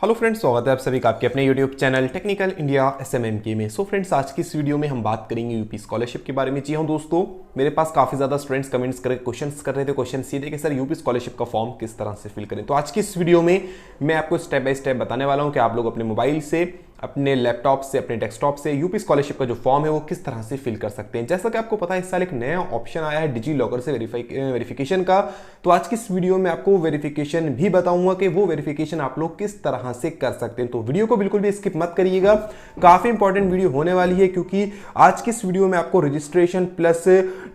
Hello friends, स्वागत है आप सभी का आपके अपने YouTube channel technical India SMMK में। सो फ्रेंड्स, आज की इस वीडियो में हम बात करेंगे यूपी स्कॉलरशिप के बारे में। जी हाँ दोस्तों, मेरे पास काफ़ी ज़्यादा स्टूडेंट्स कमेंट्स कर क्वेश्चंस कर रहे थे। क्वेश्चन ये थे कि सर यूपी स्कॉलरशिप का फॉर्म किस तरह से फिल करें। तो आज की इस वीडियो में मैं आपको स्टेप बाय स्टेप बताने वाला हूँ कि आप लोग अपने मोबाइल से, अपने लैपटॉप से, अपने डेस्कटॉप से यूपी स्कॉलरशिप का जो फॉर्म है वो किस तरह से फिल कर सकते हैं। जैसा कि आपको पता है, इस साल एक नया ऑप्शन आया है डिजी लॉकर से वेरिफिकेशन का। तो आज की इस वीडियो में आपको वेरिफिकेशन भी बताऊंगा कि वो वेरिफिकेशन आप लोग किस तरह से कर सकते हैं। तो वीडियो को बिल्कुल भी स्किप मत करिएगा, काफी इंपॉर्टेंट वीडियो होने वाली है, क्योंकि आज की इस वीडियो में आपको registration plus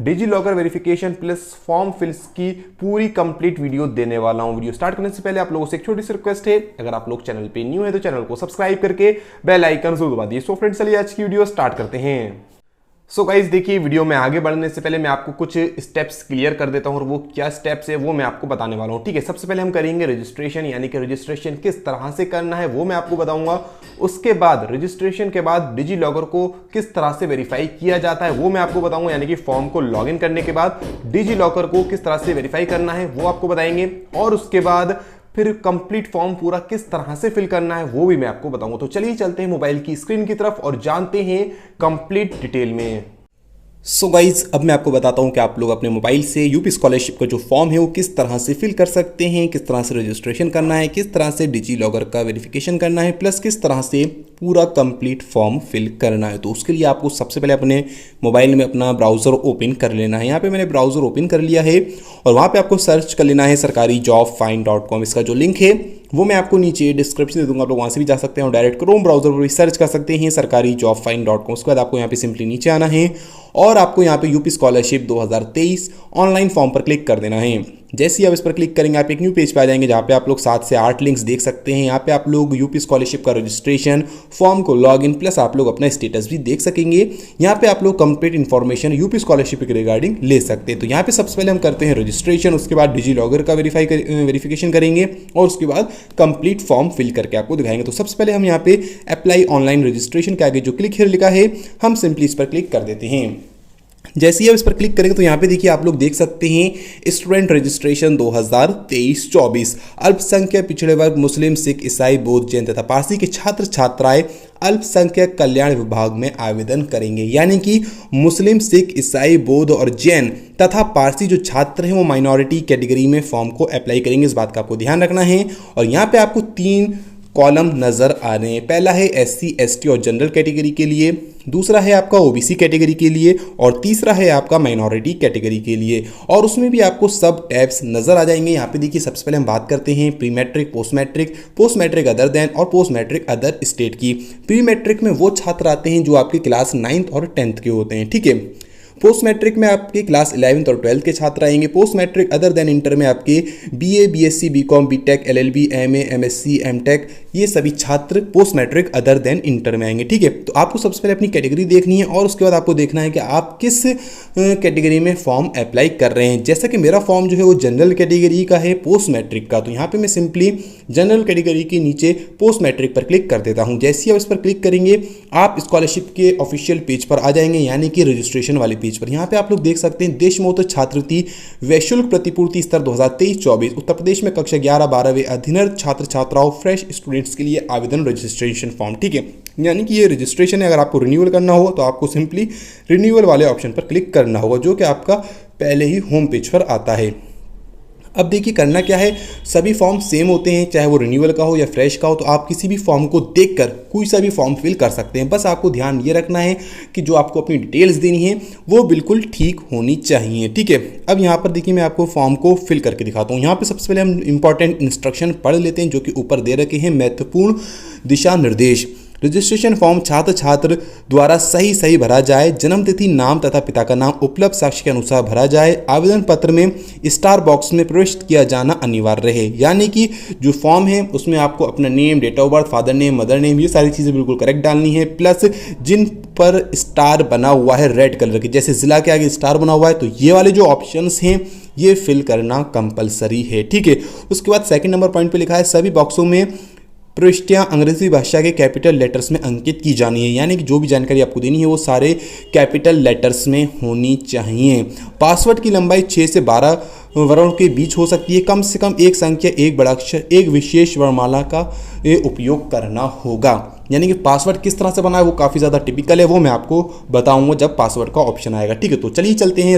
digi locker verification plus form फिल्स की पूरी कंप्लीट वीडियो देने वाला हूं। वीडियो स्टार्ट करने से पहले आप लोगों से एक छोटी सी रिक्वेस्ट है, अगर आप लोग चैनल पे न्यू है तो चैनल को सब्सक्राइब करके बेल आइकन जरूर दबा दिए। सो फ्रेंड्स, चलिए आज की वीडियो स्टार्ट करते हैं। सो गाइज देखिए, वीडियो में आगे बढ़ने से पहले मैं आपको कुछ स्टेप्स क्लियर कर देता हूं, और वो क्या स्टेप्स है वो मैं आपको बताने वाला हूं। ठीक है, सबसे पहले हम करेंगे रजिस्ट्रेशन, यानी कि रजिस्ट्रेशन किस तरह से करना है वो मैं आपको बताऊंगा। उसके बाद रजिस्ट्रेशन के बाद डिजी लॉकर को किस तरह से वेरीफाई किया जाता है वो मैं आपको बताऊंगा, यानी कि फॉर्म को लॉगिन करने के बाद डिजी लॉकर को किस तरह से वेरीफाई करना है वो आपको बताएंगे। और उसके बाद फिर कंप्लीट फॉर्म पूरा किस तरह से फिल करना है वो भी मैं आपको बताऊंगा। तो चलिए चलते हैं मोबाइल की स्क्रीन की तरफ और जानते हैं कंप्लीट डिटेल में। सो गाइज, अब मैं आपको बताता हूं कि आप लोग अपने मोबाइल से यूपी स्कॉलरशिप का जो फॉर्म है वो किस तरह से फिल कर सकते हैं, किस तरह से रजिस्ट्रेशन करना है, किस तरह से डिजी लॉकर का वेरिफिकेशन करना है, प्लस किस तरह से पूरा कंप्लीट फॉर्म फिल करना है। तो उसके लिए आपको सबसे पहले अपने मोबाइल में अपना ब्राउज़र ओपन कर लेना है। यहाँ पे मैंने ब्राउज़र ओपन कर लिया है और वहाँ पे आपको सर्च कर लेना है sarkarijobfind.com। इसका जो लिंक है वो मैं आपको नीचे डिस्क्रिप्शन दे दूंगा, आप लोग वहाँ से भी जा सकते हैं और डायरेक्ट क्रोम ब्राउज़र पर भी सर्च कर सकते हैं sarkarijobfind.com। उसके बाद आपको यहाँ पे सिंपली नीचे आना है और आपको यहाँ पे यूपी स्कॉलरशिप 2023 ऑनलाइन फॉर्म पर क्लिक कर देना है। जैसे ही आप इस पर क्लिक करेंगे आप एक न्यू पेज पे आ जाएंगे, जहाँ पे आप लोग 7 से 8 लिंक्स देख सकते हैं। यहाँ पे आप लोग यूपी स्कॉलरशिप का रजिस्ट्रेशन, फॉर्म को लॉगिन, प्लस आप लोग अपना स्टेटस भी देख सकेंगे। यहाँ पे आप लोग कंप्लीट इन्फॉर्मेशन यूपी स्कॉलरशिप के रिगार्डिंग ले सकते हैं। तो यहाँ पे सबसे पहले हम करते हैं रजिस्ट्रेशन, उसके बाद डिजी लॉकर का वेरिफिकेशन करेंगे और उसके बाद कंप्लीट फॉर्म फिल करके आपको दिखाएंगे। तो सबसे पहले हम यहाँ पे अप्लाई ऑनलाइन रजिस्ट्रेशन के आगे जो क्लिक हियर लिखा है, हम सिंपली इस पर क्लिक कर देते हैं। जैसे ही आप इस पर क्लिक करेंगे तो यहाँ पे देखिए आप लोग देख सकते हैं स्टूडेंट रजिस्ट्रेशन 2023-24 अल्पसंख्यक पिछड़े वर्ग मुस्लिम सिख ईसाई बौद्ध जैन तथा पारसी के छात्र छात्राएं अल्पसंख्यक कल्याण विभाग में आवेदन करेंगे। यानी कि मुस्लिम सिख ईसाई बौद्ध और जैन तथा पारसी जो छात्र हैं वो माइनॉरिटी कैटेगरी में फॉर्म को अप्लाई करेंगे। इस बात का आपको ध्यान रखना है। और यहाँ पे आपको 3 कॉलम नजर आ रहे हैं। पहला है SC ST और जनरल कैटेगरी के लिए, दूसरा है आपका OBC कैटेगरी के लिए और तीसरा है आपका माइनॉरिटी कैटेगरी के लिए। और उसमें भी आपको सब टैब्स नजर आ जाएंगे। यहाँ पे देखिए सबसे पहले हम बात करते हैं pre matric, post matric other than और पोस्ट मैट्रिक अदर स्टेट की। प्री मैट्रिक में वो छात्र आते हैं जो आपके क्लास 9th और 10th के होते हैं। ठीक है, पोस्ट मैट्रिक में आपके क्लास 11th और 12th के छात्र आएंगे। Post matric other than inter में आपके BA BSc BCom BTech LLB MA MSc MTech ये सभी छात्र post matric other than inter में आएंगे। ठीक है, तो आपको सबसे पहले अपनी कैटेगरी देखनी है और उसके बाद आपको देखना है कि आप किस कैटेगरी में फॉर्म अप्लाई कर रहे हैं। जैसा कि मेरा फॉर्म जो है वो जनरल कैटेगरी का है, पोस्ट मैट्रिक का। तो यहाँ पे मैं सिंपली जनरल कैटेगरी के नीचे पोस्ट मैट्रिक पर क्लिक कर देता हूँ। जैसे ही आप इस पर क्लिक करेंगे आप स्कॉलरशिप के ऑफिशियल पेज पर आ जाएंगे, यानी कि रजिस्ट्रेशन वाले पेज पर। यहाँ पे आप लोग देख सकते हैं देशमोक्त छात्रवृत्ति वैश्विक प्रतिपूर्ति स्तर 2023-24 उत्तर प्रदेश में कक्षा 11-12वीं अधीनस्थ छात्र छात्राओं फ्रेश स्टूडेंट्स के लिए आवेदन रजिस्ट्रेशन फॉर्म। ठीक है, यानी कि ये रजिस्ट्रेशन है। अगर आपको रिन्यूअल करना हो तो आपको सिंपली रिन्यूअल वाले ऑप्शन पर क्लिक करना होगा, जो कि आपका पहले ही होम पेज पर आता है। अब देखिए करना क्या है, सभी फॉर्म सेम होते हैं, चाहे वो रिन्यूअल का हो या फ्रेश का हो। तो आप किसी भी फॉर्म को देखकर कोई सा भी फॉर्म फिल कर सकते हैं। बस आपको ध्यान ये रखना है कि जो आपको अपनी डिटेल्स देनी है वो बिल्कुल ठीक होनी चाहिए। ठीक है, अब यहाँ पर देखिए मैं आपको फॉर्म को फिल करके दिखाता हूँ। यहाँ पर सबसे पहले हम इंपॉर्टेंट इंस्ट्रक्शन पढ़ लेते हैं जो कि ऊपर दे रखे हैं, महत्वपूर्ण दिशा निर्देश। रजिस्ट्रेशन फॉर्म छात्र द्वारा सही भरा जाए। जन्म तिथि, नाम तथा पिता का नाम उपलब्ध साक्ष्य के अनुसार भरा जाए। आवेदन पत्र में स्टार बॉक्स में प्रविष्ट किया जाना अनिवार्य रहे। यानी कि जो फॉर्म है उसमें आपको अपना name, date of birth, father name, mother name, ये सारी चीज़ें बिल्कुल करेक्ट डालनी है। प्लस जिन पर स्टार बना हुआ है रेड कलर के, जैसे जिला के आगे स्टार बना हुआ है, तो ये वाले जो ऑप्शंस हैं ये फिल करना कंपलसरी है। ठीक है, उसके बाद सेकंड नंबर पॉइंट पे लिखा है सभी बॉक्सों में प्रविष्टियाँ अंग्रेजी भाषा के कैपिटल लेटर्स में अंकित की जानी है, यानी कि जो भी जानकारी आपको देनी है वो सारे कैपिटल लेटर्स में होनी चाहिए। पासवर्ड की लंबाई 6 से 12 वर्णों के बीच हो सकती है। कम से कम एक संख्या, एक बड़ा अक्षर, एक विशेष वर्णमाला का उपयोग करना होगा। यानी कि पासवर्ड किस तरह से बना है वो काफ़ी ज़्यादा टिपिकल है, वो मैं आपको बताऊंगा जब पासवर्ड का ऑप्शन आएगा। ठीक है, तो चलिए चलते हैं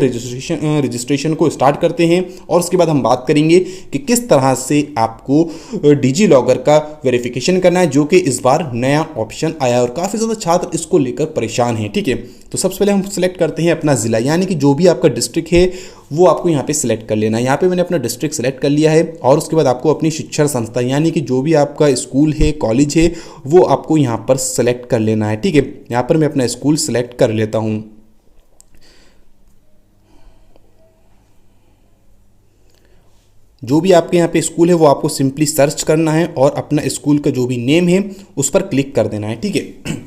रजिस्ट्रेशन को स्टार्ट करते हैं और उसके बाद हम बात करेंगे कि किस तरह से आपको डिजी लॉकर का वेरिफिकेशन करना है, जो कि इस बार नया ऑप्शन आया है और काफ़ी ज़्यादा छात्र इसको लेकर परेशान हैं। ठीक है, तो सबसे पहले हम सिलेक्ट करते हैं अपना ज़िला, यानी कि जो भी आपका डिस्ट्रिक्ट है वो आपको यहाँ पे सिलेक्ट कर लेना है। यहाँ पे मैंने अपना डिस्ट्रिक्ट सेलेक्ट कर लिया है और उसके बाद आपको अपनी शिक्षण संस्था, यानी कि जो भी आपका स्कूल है, कॉलेज है, वो आपको यहाँ पर सेलेक्ट कर लेना है। ठीक है, यहाँ पर मैं अपना स्कूल सेलेक्ट कर लेता हूँ। जो भी आपके यहाँ पे स्कूल है वो आपको सिंपली सर्च करना है और अपना स्कूल का जो भी नेम है उस पर क्लिक कर देना है। ठीक है,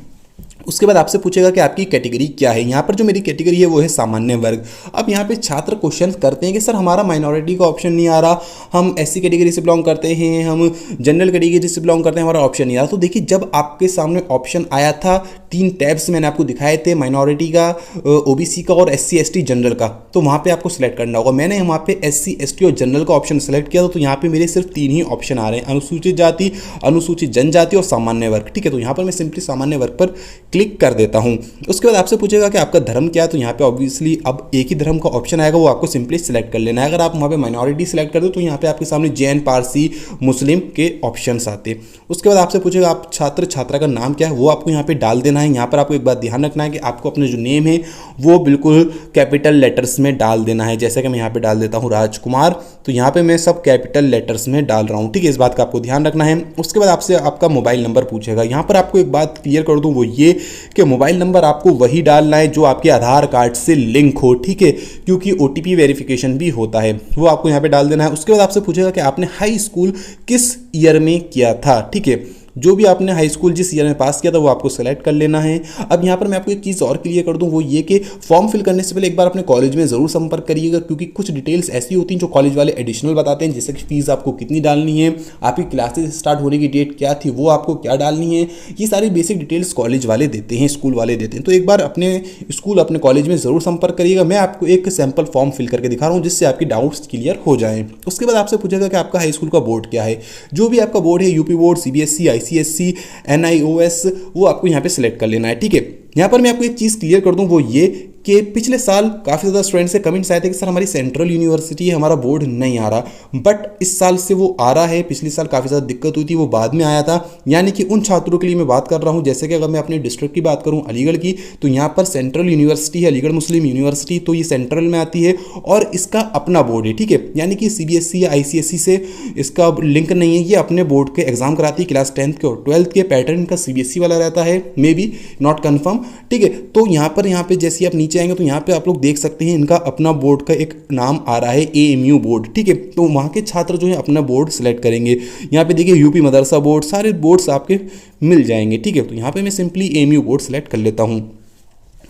उसके बाद आपसे पूछेगा कि आपकी कैटेगरी क्या है। यहाँ पर जो मेरी कैटेगरी है वो है सामान्य वर्ग। अब यहाँ पे छात्र क्वेश्चन करते हैं कि सर हमारा माइनॉरिटी का ऑप्शन नहीं आ रहा, हम एससी कैटेगरी से बिलोंग करते हैं, हम जनरल कैटेगरी से बिलोंग करते हैं, हमारा ऑप्शन नहीं आ रहा। तो देखिए, जब आपके सामने ऑप्शन आया था 3 टैब्स मैंने आपको दिखाए थे, माइनॉरिटी का, ओबीसी का और SC ST जनरल का, तो वहाँ पर आपको सिलेक्ट करना होगा। मैंने वहाँ पे SC ST और जनरल का ऑप्शन सेलेक्ट किया तो यहाँ पर मेरे सिर्फ 3 ही ऑप्शन आ रहे हैं, अनुसूचित जाति, अनुसूचित जनजाति और सामान्य वर्ग। ठीक है, तो यहाँ पर मैं सिंपली सामान्य वर्ग पर क्लिक कर देता हूं। उसके बाद आपसे पूछेगा कि आपका धर्म क्या है, तो यहाँ पे ऑब्वियसली अब एक ही धर्म का ऑप्शन आएगा, वो आपको सिंपली सिलेक्ट कर लेना है। अगर आप वहाँ पे माइनॉरिटी सिलेक्ट कर दो तो यहाँ पे आपके सामने जैन, पारसी, मुस्लिम के ऑप्शंस आते हैं। उसके बाद आपसे पूछेगा आप छात्र छात्रा का नाम क्या है, वो आपको यहाँ पे डाल देना है। यहाँ पर आपको एक बात ध्यान रखना है कि आपको अपने जो नेम है वो बिल्कुल कैपिटल लेटर्स में डाल देना है। जैसे कि मैं यहाँ पे डाल देता हूँ राजकुमार, तो यहाँ पे मैं सब कैपिटल लेटर्स में डाल रहा हूँ। ठीक है, इस बात का आपको ध्यान रखना है। उसके बाद आपसे आपका मोबाइल नंबर पूछेगा। यहाँ पर आपको एक बात क्लियर कर दूँ, वो ये कि मोबाइल नंबर आपको वही डालना है जो आपके आधार कार्ड से लिंक हो। ठीक है, क्योंकि OTP वेरिफिकेशन भी होता है, वो आपको यहाँ पे डाल देना है। उसके बाद आपसे पूछेगा कि आपने हाई स्कूल किस ईयर में किया था। ठीक है, जो भी आपने हाई स्कूल जिस ईयर में पास किया था वो आपको सेलेक्ट कर लेना है। अब यहाँ पर मैं आपको एक चीज़ और क्लियर कर दूँ, वो ये कि फॉर्म फिल करने से पहले एक बार अपने कॉलेज में ज़रूर संपर्क करिएगा, क्योंकि कुछ डिटेल्स ऐसी होती हैं जो कॉलेज वाले एडिशनल बताते हैं, जैसे कि फीस आपको कितनी डालनी है, आपकी क्लासेस स्टार्ट होने की डेट क्या थी, वो आपको क्या डालनी है, ये सारी बेसिक डिटेल्स कॉलेज वाले देते हैं, स्कूल वाले देते हैं। तो एक बार अपने स्कूल, अपने कॉलेज में ज़रूर संपर्क करिएगा। मैं आपको एक सैम्पल फॉर्म फिल करके दिखा रहा हूँ जिससे आपकी डाउट्स क्लियर हो जाएँ। उसके बाद आपसे पूछेगा कि आपका हाई स्कूल का बोर्ड क्या है। जो भी आपका बोर्ड है, UP board, CBSE, ICSE, NIOS, वो आपको यहाँ पे सिलेक्ट कर लेना है। ठीक है, यहाँ पर मैं आपको एक चीज़ क्लियर कर दूँ, वो ये कि पिछले साल काफ़ी ज़्यादा स्टूडेंट से कमेंट्स आए थे कि सर हमारी सेंट्रल यूनिवर्सिटी है, हमारा बोर्ड नहीं आ रहा, बट इस साल से वो आ रहा है। पिछले साल काफ़ी ज़्यादा दिक्कत हुई थी, वो बाद में आया था। यानी कि उन छात्रों के लिए मैं बात कर रहा हूँ, जैसे कि अगर मैं अपने डिस्ट्रिक्ट की बात करूँ अलीगढ़ की, तो यहाँ पर सेंट्रल यूनिवर्सिटी है, अलीगढ़ मुस्लिम यूनिवर्सिटी, तो ये सेंट्रल में आती है और इसका अपना बोर्ड है। ठीक है, यानी कि CBSE या ICSE से इसका लिंक नहीं है, ये अपने बोर्ड के एग्जाम कराती है, क्लास 10th के और 12th के। पैटर्न का CBSE वाला रहता है, मे बी नॉट कन्फर्म। ठीक है, तो यहाँ पे जैसे आप नीचे आएंगे तो यहाँ पे आप लोग देख सकते हैं इनका अपना बोर्ड का एक नाम आ रहा है, AMU बोर्ड। ठीक है, तो वहाँ के छात्र जो है अपना बोर्ड सेलेक्ट करेंगे। यहाँ पे देखिए यूपी मदरसा बोर्ड, सारे बोर्ड्स आपके मिल जाएंगे। ठीक है, तो यहाँ पे मैं सिंपली AMU बोर्ड सेलेक्ट कर लेता हूँ।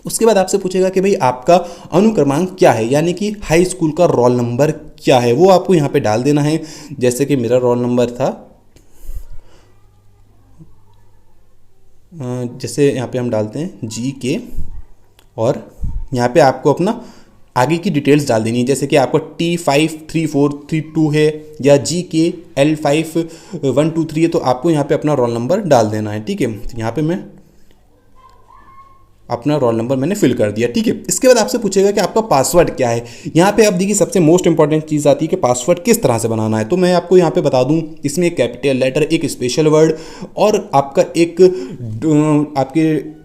उसके बाद आपसे पूछेगा कि भाई आपका अनुक्रमांक क्या है, यानी कि हाई स्कूल का रोल नंबर क्या है, वो आपको यहाँ पे डाल देना है। जैसे कि मेरा रोल नंबर था, जैसे यहाँ पे हम डालते हैं GK, और यहाँ पे आपको अपना आगे की डिटेल्स डाल देनी है, जैसे कि आपको T53432 है या GK L5123 है, तो आपको यहाँ पे अपना रोल नंबर डाल देना है। ठीक है, तो यहाँ पे मैं अपना रोल नंबर मैंने फिल कर दिया। ठीक है, इसके बाद आपसे पूछेगा कि आपका पासवर्ड क्या है। यहाँ पे आप देखिए सबसे मोस्ट इंपॉर्टेंट चीज़ आती है कि पासवर्ड किस तरह से बनाना है। तो मैं आपको यहाँ पे बता दूँ, इसमें एक कैपिटल लेटर, एक स्पेशल वर्ड और आपका एक आपके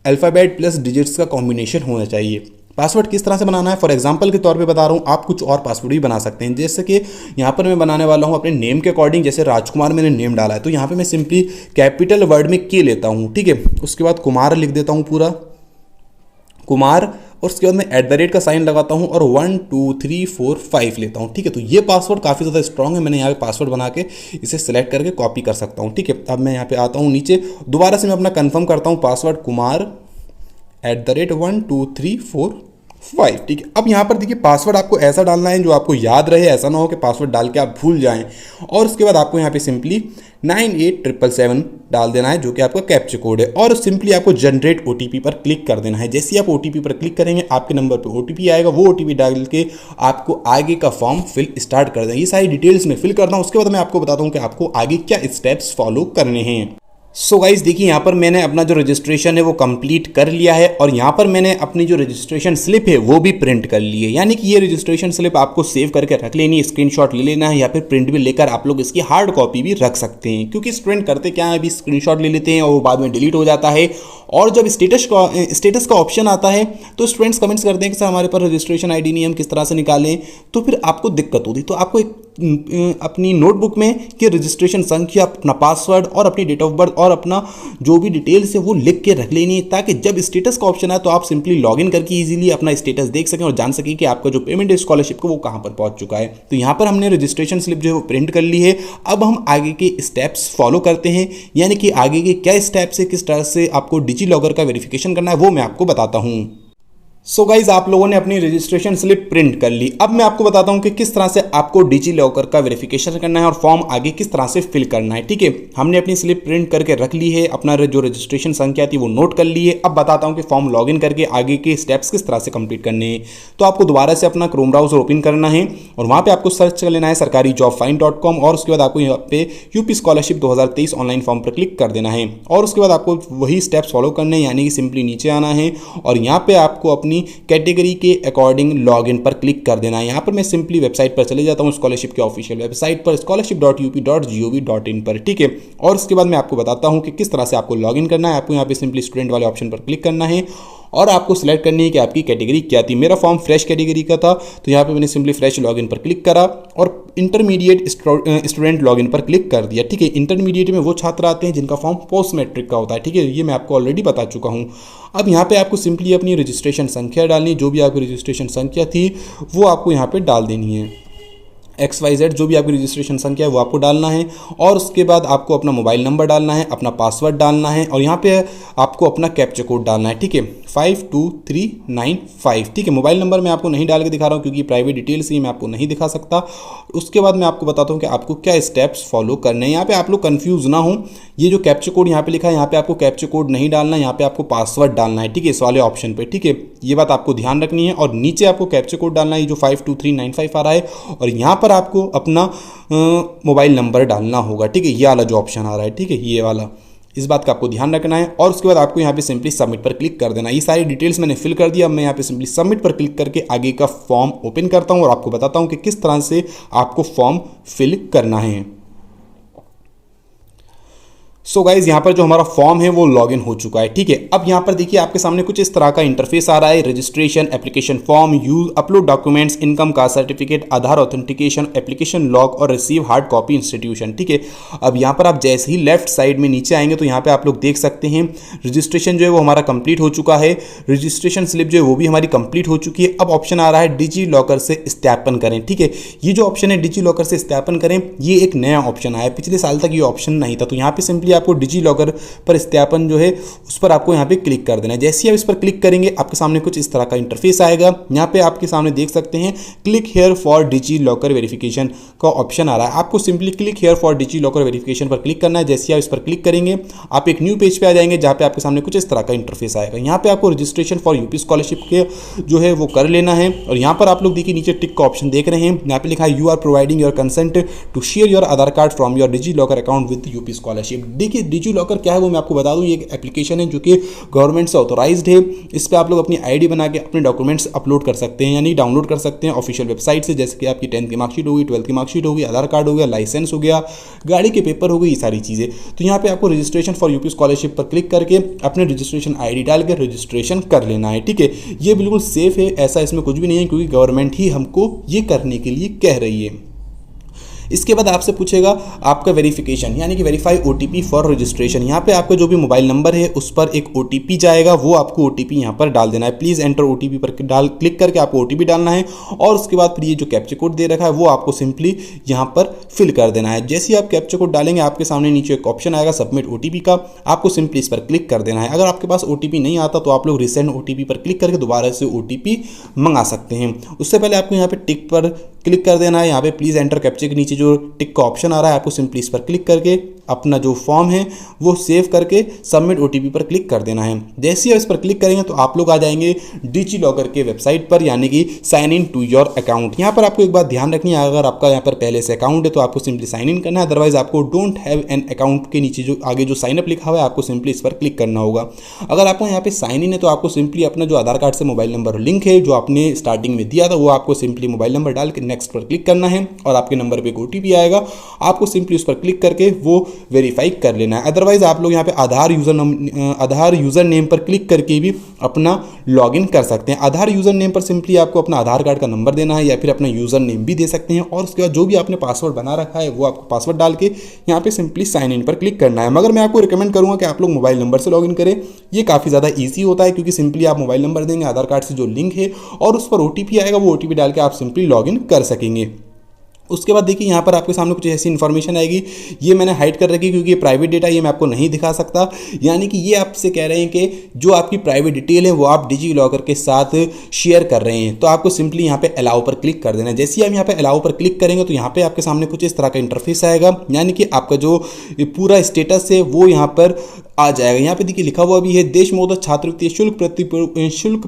अल्फ़ाबेट प्लस डिजिट्स का कॉम्बिनेशन होना चाहिए। पासवर्ड किस तरह से बनाना है, फॉर एग्जांपल के तौर पे बता रहा हूँ, आप कुछ और पासवर्ड भी बना सकते हैं। जैसे कि यहाँ पर मैं बनाने वाला हूँ अपने नेम के अकॉर्डिंग, जैसे राजकुमार मैंने नेम डाला है, तो यहाँ पे मैं सिंपली कैपिटल वर्ड में के लेता हूँ। ठीक है, उसके बाद कुमार लिख देता हूँ, पूरा कुमार, और उसके बाद मैं @ का साइन लगाता हूँ और 1 2 3 4 5 लेता हूँ। ठीक है, तो ये पासवर्ड काफ़ी ज़्यादा स्ट्रॉन्ग है, मैंने यहाँ पे पासवर्ड बना के इसे सेलेक्ट करके कॉपी कर सकता हूँ। ठीक है, अब मैं यहाँ पे आता हूँ नीचे, दोबारा से मैं अपना कंफर्म करता हूँ पासवर्ड कुमार @ 1 2 3 4 5। ठीक है, अब यहाँ पर देखिए पासवर्ड आपको ऐसा डालना है जो आपको याद रहे, ऐसा ना हो कि पासवर्ड डाल के आप भूल जाएं। और उसके बाद आपको यहाँ पे सिंपली 98777 डाल देना है जो कि आपका कैप्चा कोड है, और सिंपली आपको जनरेट ओटीपी पर क्लिक कर देना है। जैसे ही आप ओटीपी पर क्लिक करेंगे आपके नंबर पर ओटीपी आएगा, वो ओटीपी डाल के आपको आगे का फॉर्म फिल स्टार्ट कर देंगे। ये सारी डिटेल्स में फिल करता हूँ, उसके बाद मैं आपको बताता हूँ कि आपको आगे क्या स्टेप्स फॉलो करने हैं। सो गाइज देखिए यहाँ पर मैंने अपना जो रजिस्ट्रेशन है वो कंप्लीट कर लिया है, और यहाँ पर मैंने अपनी जो रजिस्ट्रेशन स्लिप है वो भी प्रिंट कर ली है। यानी कि ये रजिस्ट्रेशन स्लिप आपको सेव करके रख लेनी है, स्क्रीनशॉट ले लेना है, या फिर प्रिंट भी लेकर आप लोग इसकी हार्ड कॉपी भी रख सकते हैं। क्योंकि स्टूडेंट करते क्या है, अभी स्क्रीनशॉट ले लेते हैं और वो बाद में डिलीट हो जाता है, और जब स्टेटस का ऑप्शन आता है तो स्टूडेंट्स कमेंट्स करते हैं कि सर हमारे पास रजिस्ट्रेशन आईडी नहीं है, हम किस तरह से निकालें, तो फिर आपको दिक्कत होती। तो आपको एक अपनी नोटबुक में कि रजिस्ट्रेशन संख्या, अपना पासवर्ड और अपनी डेट ऑफ बर्थ और अपना जो भी डिटेल्स है वो लिख के रख लेनी है, ताकि जब स्टेटस का ऑप्शन आए तो आप सिंपली लॉगिन करके इजीली अपना स्टेटस देख सकें और जान सकें कि आपका जो पेमेंट है स्कॉलरशिप का वो कहाँ पर पहुंच चुका है। तो यहाँ पर हमने रजिस्ट्रेशन स्लिप जो है वो प्रिंट कर ली है। अब हम आगे के स्टेप्स फॉलो करते हैं, यानी कि आगे के क्या स्टेप्स है, किस तरह से आपको डिजी लॉकर का वेरिफिकेशन करना है वो मैं आपको बताता हूँ। सो गाइज आप लोगों ने अपनी रजिस्ट्रेशन स्लिप प्रिंट कर ली। अब मैं आपको बताता हूं कि किस तरह से आपको डिजी लॉकर का वेरिफिकेशन करना है और फॉर्म आगे किस तरह से फिल करना है। ठीक है, हमने अपनी स्लिप प्रिंट करके रख ली है, अपना जो रजिस्ट्रेशन संख्या थी वो नोट कर ली है। अब बताता हूं कि फॉर्म लॉगिन करके आगे के स्टेप्स किस तरह से कंप्लीट करने हैं। तो आपको दोबारा से अपना क्रोम ब्राउजर ओपन करना है और वहां पर आपको सर्च कर लेना है sarkarijobfind.com, और उसके बाद आपको यहाँ पे यूपी स्कॉलरशिप 2023 ऑनलाइन फॉर्म पर क्लिक कर देना है, और उसके बाद आपको वही स्टेप्स फॉलो करने हैं। यानी कि सिंपली नीचे आना है और यहाँ पे आपको अपनी कैटेगरी के अकॉर्डिंग लॉगिन पर क्लिक कर देना है। यहाँ पर मैं सिंपली वेबसाइट पर चले जाता हूँ, स्कॉलरशिप के ऑफिशियल वेबसाइट पर scholarship.up.gov.in पर। ठीक है, और उसके बाद मैं आपको बताता हूँ कि किस तरह से आपको लॉगिन करना है। आपको यहाँ पे सिंपली स्टूडेंट वाले ऑप्शन पर क्लिक करना है और आपको सिलेक्ट करनी है कि आपकी कैटेगरी क्या थी। मेरा फॉर्म फ्रेश कैटेगरी का था, तो यहाँ पे मैंने सिंपली फ्रेश लॉगिन पर क्लिक करा और इंटरमीडिएट स्टूडेंट लॉगिन पर क्लिक कर दिया। ठीक है, इंटरमीडिएट में वो छात्र आते हैं जिनका फॉर्म पोस्ट मैट्रिक का होता है। ठीक है, ये मैं आपको ऑलरेडी बता चुका हूँ। अब यहाँ पे आपको सिंपली अपनी रजिस्ट्रेशन संख्या डालनी है, जो भी आपकी रजिस्ट्रेशन संख्या थी वो आपको यहाँ पे डाल देनी है। XYZ जो भी आपकी रजिस्ट्रेशन संख्या है वो आपको डालना है, और उसके बाद आपको अपना मोबाइल नंबर डालना है, अपना पासवर्ड डालना है, और यहाँ पे आपको अपना कैप्चा कोड डालना है। ठीक है, 52395। ठीक है, मोबाइल नंबर मैं आपको नहीं डाल के दिखा रहा हूँ क्योंकि प्राइवेट डिटेल्स ही मैं आपको नहीं दिखा सकता। उसके बाद मैं आपको बताता हूँ कि आपको क्या स्टेप्स फॉलो करने हैं। यहाँ पे आप लोग कंफ्यूज ना हो, ये जो कैप्चा कोड यहाँ पे लिखा है यहाँ पे आपको कैप्चा कोड नहीं डालना है, यहाँ पे आपको पासवर्ड डालना है। ठीक है, इस वाले ऑप्शन पे। ठीक है, ये बात आपको ध्यान रखनी है, और नीचे आपको कैप्चा कोड डालना है जो 52395 आ रहा है, और यहाँ पर आपको अपना मोबाइल नंबर डालना होगा। ठीक है, ये वाला जो ऑप्शन आ रहा है, ठीक है, ये वाला, इस बात का आपको ध्यान रखना है। और उसके बाद आपको यहाँ पे सिंपली सबमिट पर क्लिक कर देना है। ये सारी डिटेल्स मैंने फिल कर दिया। अब मैं यहाँ पे सिंपली सबमिट पर क्लिक करके आगे का फॉर्म ओपन करता हूँ और आपको बताता हूँ कि किस तरह से आपको फॉर्म फिल करना है। सो गाइज यहाँ पर जो हमारा फॉर्म है वो लॉगिन हो चुका है। ठीक है, अब यहाँ पर देखिए आपके सामने कुछ इस तरह का इंटरफेस आ रहा है। Registration, application form, use, upload documents, income caste certificate, Aadhaar authentication, application log और रिसीव हार्ड कॉपी इंस्टीट्यूशन। ठीक है, अब यहाँ पर आप जैसे ही लेफ्ट साइड में नीचे आएंगे तो यहाँ पे आप लोग देख सकते हैं रजिस्ट्रेशन जो है वो हमारा कंप्लीट हो चुका है, रजिस्ट्रेशन स्लिप जो है वो भी हमारी कंप्लीट हो चुकी है। अब ऑप्शन आ रहा है डिजी लॉकर से सत्यापन करें। ठीक है, ये जो ऑप्शन है डिजी लॉकर से सत्यापन करें, ये एक नया ऑप्शन आया, पिछले साल तक ये ऑप्शन नहीं था। तो यहाँ पे सिंपली आपको डिजी लॉकर पर सत्यापन जो है उस पर आपको यहाँ पे क्लिक कर देना है। जैसे ही आप इस पर क्लिक करेंगे आपके सामने कुछ इस तरह का इंटरफेस आएगा। यहाँ पे आपके सामने देख सकते हैं click here for DigiLocker verification का ऑप्शन आ रहा है। आपको simply click here for DigiLocker verification पर क्लिक करना है। जैसे ही आप इस पर क्लिक करेंगे आप एक न्यू पेज पे आ जाएंगे जहाँ पे आपके सामने कुछ इस तरह का इंटरफेस आएगा। यहाँ पे आपको रजिस्ट्रेशन फॉर यूपी स्कॉलरशिप के जो है वो कर लेना है, और यहाँ पर आप लोग देखिए नीचे टिक का ऑप्शन देख रहे हैं, यहाँ पे लिखा है you are providing your consent to share your Aadhaar card from your DigiLocker account with UP scholarship. देखिए डिजी लॉकर क्या है वो मैं आपको बता दूं, ये एक एप्लीकेशन है जो कि गवर्नमेंट से ऑथोराइज्ड है। इस पर आप लोग अपनी आईडी बना के अपने डॉक्यूमेंट्स अपलोड कर सकते हैं, यानी डाउनलोड कर सकते हैं ऑफिशियल वेबसाइट से, जैसे कि आपकी 10th की मार्कशीट होगी, 12th की मार्कशीट होगी, आधार कार्ड हो गया, लाइसेंस हो गया, गाड़ी के पेपर हो गए, ये सारी चीज़ें। तो यहाँ पे आपको रजिस्ट्रेशन फॉर यूपी स्कॉलरशिप पर क्लिक करके अपने रजिस्ट्रेशन आईडी डाल के रजिस्ट्रेशन कर लेना है। ठीक है, ये बिल्कुल सेफ है, ऐसा इसमें कुछ भी नहीं है, क्योंकि गवर्नमेंट ही हमको ये करने के लिए कह रही है। इसके बाद आपसे पूछेगा आपका वेरिफिकेशन यानी कि वेरीफाई OTP फॉर रजिस्ट्रेशन। यहाँ पे आपका जो भी मोबाइल नंबर है उस पर एक OTP जाएगा, वो आपको OTP यहाँ पर डाल देना है। प्लीज़ एंटर OTP पर क्लिक करके आपको OTP डालना है और उसके बाद फिर ये जो कैप्चा कोड दे रखा है वो आपको सिंपली यहाँ पर फिल कर देना है। जैसे ही आप कैप्चा कोड डालेंगे आपके सामने नीचे एक ऑप्शन आएगा सबमिट OTP का, आपको सिंपली इस पर क्लिक कर देना है। अगर आपके पास OTP नहीं आता तो आप लोग रिसेंड OTP पर क्लिक करके दोबारा से OTP मंगा सकते हैं। उससे पहले आपको यहाँ पे टिक पर क्लिक कर देना है। यहाँ पे प्लीज़ एंटर कैप्चा के नीचे जो टिक का ऑप्शन आ रहा है आपको सिंपली इस पर क्लिक करके अपना जो फॉर्म है वो सेव करके सबमिट OTP पर क्लिक कर देना है। जैसे ही इस पर क्लिक करेंगे तो आप लोग आ जाएंगे डिजी लॉकर के वेबसाइट पर यानी कि sign in to your account. यहाँ पर आपको एक बात ध्यान रखनी है, अगर आपका यहाँ पर पहले से अकाउंट है तो आपको सिंपली साइन इन करना है, अदरवाइज आपको डोंट हैव एन अकाउंट के नीचे जो आगे जो साइन अप लिखा हुआ है आपको सिंपली इस पर क्लिक करना होगा। अगर आपको यहाँ पे साइन इन है तो आपको सिंपली अपना जो आधार कार्ड से मोबाइल नंबर लिंक है जो आपने स्टार्टिंग में दिया था वो आपको सिंपली मोबाइल नंबर डाल के नेक्स्ट पर क्लिक करना है और आपके नंबर पर एक OTP आएगा, आपको सिंपली उस पर क्लिक करके वो वेरीफाई कर लेना है। अदरवाइज आप लोग यहाँ पे आधार यूजर नेम पर क्लिक करके भी अपना लॉगिन कर सकते हैं। आधार यूजर नेम पर सिंपली आपको अपना आधार कार्ड का नंबर देना है या फिर अपना यूजर नेम भी दे सकते हैं और उसके बाद जो भी आपने पासवर्ड बना रखा है वो आपको पासवर्ड डाल के यहाँ पे सिंपली साइन इन पर क्लिक करना है। मगर मैं आपको रिकमेंड करूंगा कि आप लोग मोबाइल नंबर से लॉगिन करें, ये काफ़ी ज़्यादा ईजी होता है क्योंकि सिंपली आप मोबाइल नंबर देंगे आधार कार्ड से जो लिंक है और उस पर OTP आएगा, वो OTP डाल के आप सिंपली लॉगिन कर सकेंगे। उसके बाद देखिए यहाँ पर आपके सामने कुछ ऐसी इन्फॉर्मेशन आएगी, ये मैंने हाइड कर रखी क्योंकि ये प्राइवेट डेटा ये मैं आपको नहीं दिखा सकता। यानी कि ये आपसे कह रहे हैं कि जो आपकी प्राइवेट डिटेल है वो आप डिजी लॉकर के साथ शेयर कर रहे हैं, तो आपको सिंपली यहाँ पे अलाउ पर क्लिक कर देना है। जैसे ही हम यहाँ पे अलाउ पर क्लिक करेंगे तो यहाँ पे आपके सामने कुछ इस तरह का इंटरफेस आएगा, यानी कि आपका जो पूरा स्टेटस है वो यहाँ पर आ जाएगा। यहाँ पे देखिए लिखा हुआ भी है देश मोदक छात्रवृत्ति शुल्क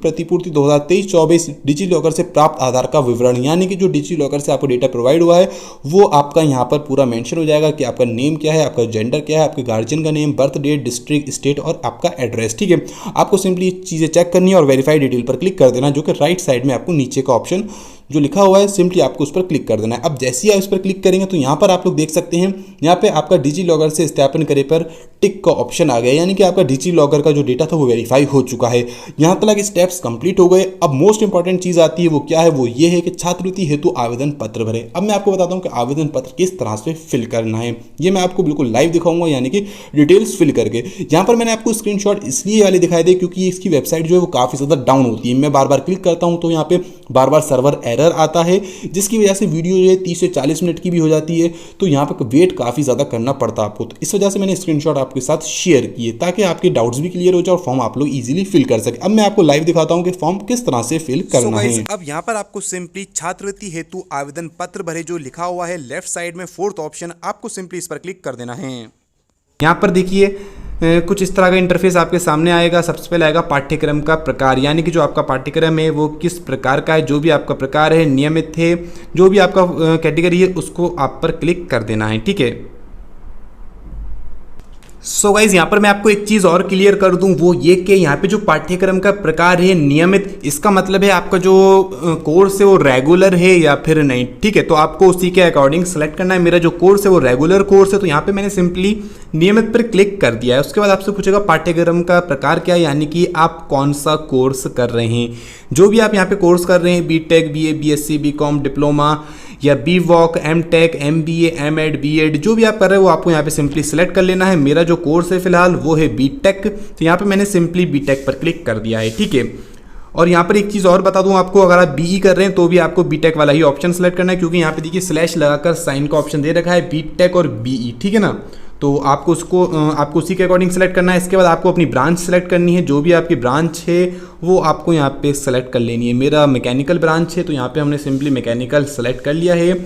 प्रतिपूर्ति 2023-24 डिजी लॉकर से प्राप्त आधार का विवरण, यानी कि जो डिजी लॉकर से आपको डेटा प्रोवाइड हुआ है वो आपका यहाँ पर पूरा मेंशन हो जाएगा कि आपका नेम क्या है, आपका जेंडर क्या है, आपके गार्जियन का name, birth date, district, state और आपका एड्रेस। ठीक है, आपको सिंपली चीज़ें चेक करनी है और वेरीफाई डिटेल पर क्लिक कर देना, जो कि राइट साइड में आपको नीचे का ऑप्शन जो लिखा हुआ है सिंपली आपको उस पर क्लिक कर देना है। अब जैसे ही आप इस पर क्लिक करेंगे तो यहाँ पर आप लोग देख सकते हैं यहाँ पे आपका डिजी लॉकर से सत्यापन करे पर टिक का ऑप्शन आ गया, यानी कि आपका डिजी लॉकर का जो डेटा था वो वेरीफाई हो चुका है। यहाँ तक स्टेप्स कंप्लीट हो गए। अब मोस्ट इंपॉर्टेंट चीज़ आती है, वो क्या है, वो ये है कि छात्रवृत्ति हेतु आवेदन पत्र भरे। अब मैं आपको बताता हूँ कि आवेदन पत्र किस तरह से फिल करना है, ये मैं आपको बिल्कुल लाइव दिखाऊंगा, यानी कि डिटेल्स फिल करके। यहाँ पर मैंने आपको स्क्रीनशॉट इसलिए वाले दिखाए थे क्योंकि इसकी वेबसाइट जो है वो काफ़ी ज़्यादा डाउन होती है। मैं बार बार क्लिक करता हूँ तो यहाँ पे बार बार सर्वर एरर आता है, जिसकी वजह से वीडियो जो है 30 से 40 मिनट की भी हो जाती है, तो यहाँ पर वेट काफ़ी ज़्यादा करना पड़ता है आपको। तो इस वजह से मैंने स्क्रीनशॉट आपके साथ शेयर किए ताकि आपके डाउट्स भी क्लियर हो जाए और फॉर्म आप लोग इजीली फिल कर सके। अब मैं आपको लाइव दिखाता हूँ कि फॉर्म किस तरह से फिल करना है। अब यहाँ पर आपको सिंपली छात्रवृत्ति हेतु आवेदन पत्र भरे जो लिखा हुआ है लेफ्ट साइड में 4th ऑप्शन, आपको सिंपली इस पर क्लिक कर देना है। यहाँ पर देखिए कुछ इस तरह का इंटरफेस आपके सामने आएगा। सबसे पहले आएगा पाठ्यक्रम का प्रकार, यानी कि जो आपका पाठ्यक्रम है वो किस प्रकार का है, जो भी आपका प्रकार है, नियमित है, जो भी आपका कैटेगरी है उसको आप पर क्लिक कर देना है। ठीक है, सो गाइज यहाँ पर मैं आपको एक चीज़ और क्लियर कर दूं, वो ये कि यहाँ पे जो पाठ्यक्रम का प्रकार है नियमित, इसका मतलब है आपका जो कोर्स है वो रेगुलर है या फिर नहीं। ठीक है, तो आपको उसी के अकॉर्डिंग सेलेक्ट करना है। मेरा जो कोर्स है वो रेगुलर कोर्स है, तो यहाँ पे मैंने सिंपली नियमित पर क्लिक कर दिया है। उसके बाद आपसे पूछेगा पाठ्यक्रम का प्रकार क्या है, यानी कि आप कौन सा कोर्स कर रहे हैं। जो भी आप यहाँ पे कोर्स कर रहे हैं, BTech, BA, BSc, BCom, diploma या BVoc, MTech, MBA, MEd, BEd, जो भी आप कर रहे हो वो आपको यहाँ पे सिंपली सेलेक्ट कर लेना है। मेरा जो कोर्स है फिलहाल वो है BTech, तो यहाँ पे मैंने सिंपली BTech पर क्लिक कर दिया है। ठीक है, और यहाँ पर एक चीज़ और बता दूँ आपको, अगर आप BE कर रहे हैं तो भी आपको BTech वाला ही ऑप्शन सेलेक्ट करना है, क्योंकि यहाँ पे देखिए स्लैश लगाकर साइन का ऑप्शन दे रखा है BTech और BE। ठीक है ना, तो आपको उसी के अकॉर्डिंग सेलेक्ट करना है। इसके बाद आपको अपनी ब्रांच सेलेक्ट करनी है, जो भी आपकी ब्रांच है वो आपको यहाँ पे सेलेक्ट कर लेनी है। मेरा मैकेनिकल ब्रांच है तो यहाँ पे हमने सिंपली मैकेनिकल सेलेक्ट कर लिया है।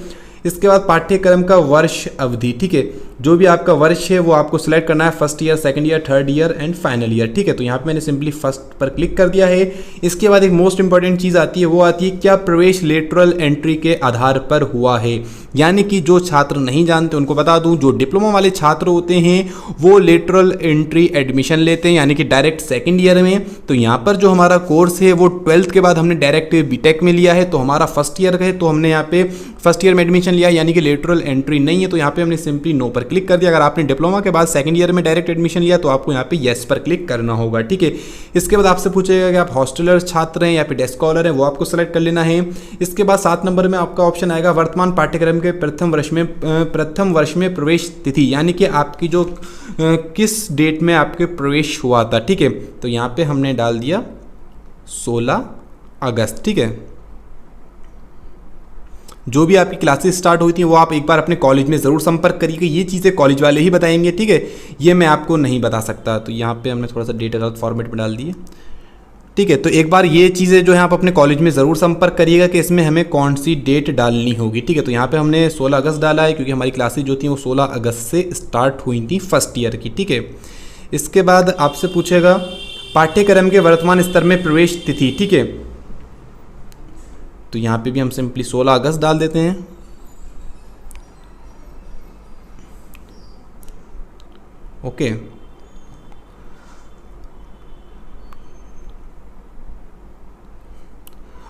इसके बाद पाठ्यक्रम का वर्ष अवधि, ठीक है, जो भी आपका वर्ष है वो आपको सिलेक्ट करना है, first year, second year, third year and final year. ठीक है, तो यहाँ पे मैंने सिंपली फर्स्ट पर क्लिक कर दिया है। इसके बाद एक मोस्ट इंपॉर्टेंट चीज़ आती है, वो आती है क्या प्रवेश लेटरल एंट्री के आधार पर हुआ है। यानी कि जो छात्र नहीं जानते उनको बता दूं, जो डिप्लोमा वाले छात्र होते हैं वो लेटरल एंट्री एडमिशन लेते हैं, यानी कि डायरेक्ट सेकेंड ईयर में। तो यहाँ पर जो हमारा कोर्स है वो 12th के बाद हमने डायरेक्ट BTech में लिया है, तो हमारा फर्स्ट ईयर है, तो हमने यहाँ पे फर्स्ट ईयर में एडमिशन लिया, यानी कि लेटरल एंट्री नहीं है, तो यहाँ पे हमने सिंपली नो पर क्लिक कर दिया। अगर आपने डिप्लोमा के बाद सेकंड ईयर में डायरेक्ट एडमिशन लिया तो आपको यहाँ पे येस पर क्लिक करना होगा, ठीक है। इसके बाद आपसे पूछेगा कि आप हॉस्टलर छात्र हैं या फिर डे स्कॉलर हैं, वो आपको सेलेक्ट कर लेना है। इसके बाद 7 नंबर में आपका ऑप्शन आएगा वर्तमान पाठ्यक्रम के प्रथम वर्ष में प्रवेश तिथि, यानी कि आपकी जो किस डेट में आपके प्रवेश हुआ था, ठीक है। तो यहाँ पे हमने डाल दिया 16 अगस्त, ठीक है। जो भी आपकी क्लासेस स्टार्ट हुई थी वो आप एक बार अपने कॉलेज में ज़रूर संपर्क करिएगा, ये चीज़ें कॉलेज वाले ही बताएंगे, ठीक है, ये मैं आपको नहीं बता सकता। तो यहाँ पे हमने थोड़ा सा डेट गलत फॉर्मेट में डाल दिए, ठीक है। तो एक बार ये चीज़ें जो है आप अपने कॉलेज में ज़रूर संपर्क करिएगा कि इसमें हमें कौन सी डेट डालनी होगी, ठीक है। तो यहाँ पे हमने 16 अगस्त डाला है क्योंकि हमारी क्लासेज जो थी वो 16 अगस्त से स्टार्ट हुई थी फर्स्ट ईयर की, ठीक है। इसके बाद आपसे पूछेगा पाठ्यक्रम के वर्तमान स्तर में प्रवेश तिथि, ठीक है। तो यहाँ पे भी हम सिंपली 16 अगस्त डाल देते हैं, ओके।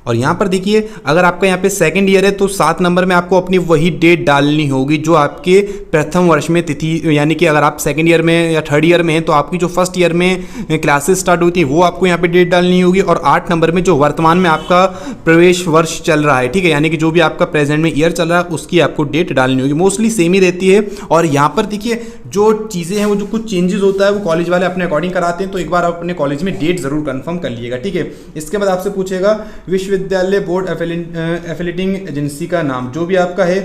और यहाँ पर देखिए अगर आपका यहाँ पे सेकंड ईयर है तो 7 नंबर में आपको अपनी वही डेट डालनी होगी जो आपके प्रथम वर्ष में तिथि, यानी कि अगर आप सेकंड ईयर में या थर्ड ईयर में हैं तो आपकी जो फर्स्ट ईयर में क्लासेस स्टार्ट हुई थी वो आपको यहाँ पे डेट डालनी होगी। और 8 नंबर में जो वर्तमान में आपका प्रवेश वर्ष चल रहा है, ठीक है, यानी कि जो भी आपका प्रेजेंट में ईयर चल रहा है उसकी आपको डेट डालनी होगी। मोस्टली सेम ही रहती है। और यहाँ पर देखिए जो चीज़ें हैं वो जो कुछ चेंजेस होता है वो कॉलेज वाले अपने अकॉर्डिंग कराते हैं, तो एक बार आप अपने कॉलेज में डेट जरूर कंफर्म कर लीजिएगा, ठीक है। इसके बाद आपसे पूछेगा विश्वविद्यालय बोर्ड एफिलिएटिंग एजेंसी का नाम, जो भी आपका है,